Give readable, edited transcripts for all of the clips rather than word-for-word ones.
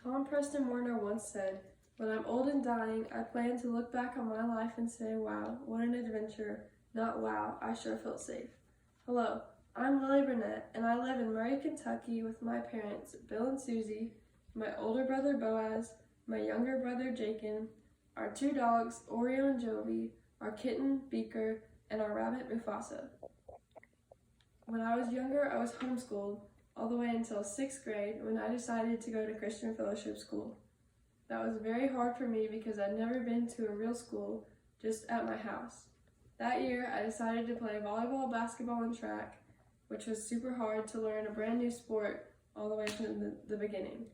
Tom Preston Warner once said, "When I'm old and dying, I plan to look back on my life and say, wow, what an adventure, not wow, I sure felt safe." Hello, I'm Lily Burnett, and I live in Murray, Kentucky with my parents, Bill and Susie, my older brother Boaz, my younger brother Jakin, our two dogs, Oreo and Jovi, our kitten, Beaker, and our rabbit, Mufasa. When I was younger, I was homeschooled all the way until 6th grade when I decided to go to Christian Fellowship School. That was very hard for me because I'd never been to a real school, just at my house. That year, I decided to play volleyball, basketball, and track, which was super hard to learn a brand new sport all the way from the beginning.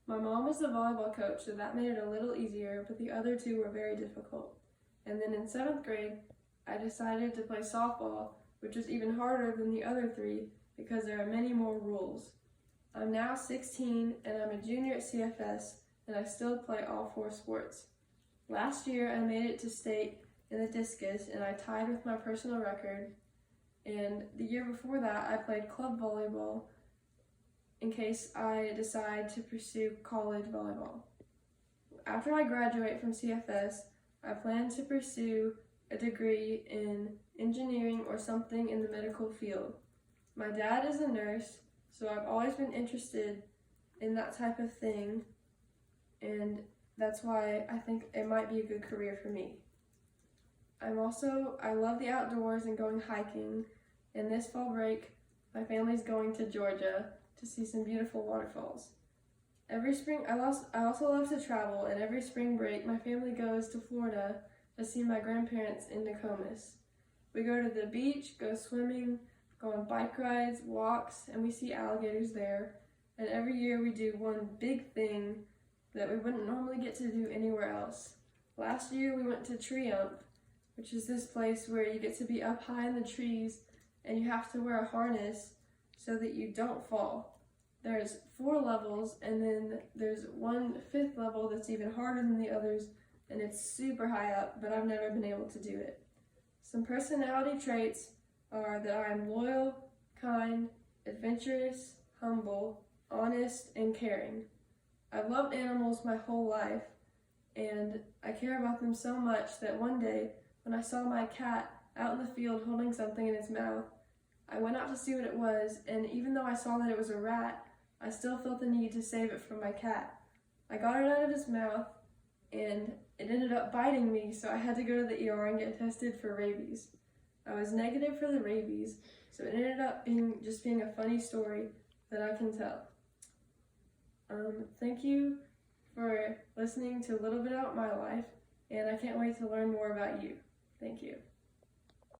My mom was the volleyball coach, so that made it a little easier, but the other two were very difficult. And then in 7th grade, I decided to play softball, which was even harder than the other three because there are many more rules. I'm now 16 and I'm a junior at CFS, and I still play all 4 sports. Last year, I made it to state in the discus and I tied with my personal record. And the year before that, I played club volleyball in case I decide to pursue college volleyball. After I graduate from CFS, I plan to pursue a degree in engineering or something in the medical field. My dad is a nurse, so I've always been interested in that type of thing, and that's why I think it might be a good career for me. I love the outdoors and going hiking, and this fall break, my family's going to Georgia to see some beautiful waterfalls. Every spring, I also love to travel, and every spring break, my family goes to Florida to see my grandparents in Nokomis. We go to the beach, go swimming, go on bike rides, walks, and we see alligators there. And every year we do one big thing that we wouldn't normally get to do anywhere else. Last year we went to Triumph, which is this place where you get to be up high in the trees and you have to wear a harness so that you don't fall. There's 4 levels, and then there's one 5th level that's even harder than the others, and it's super high up, but I've never been able to do it. Some personality traits are that I am loyal, kind, adventurous, humble, honest, and caring. I've loved animals my whole life, and I care about them so much that one day, when I saw my cat out in the field holding something in its mouth, I went out to see what it was, and even though I saw that it was a rat, I still felt the need to save it from my cat. I got it out of its mouth, and it ended up biting me, so I had to go to the ER and get tested for rabies. I was negative for the rabies, so it ended up being a funny story that I can tell. Thank you for listening to a little bit about my life, and I can't wait to learn more about you. Thank you.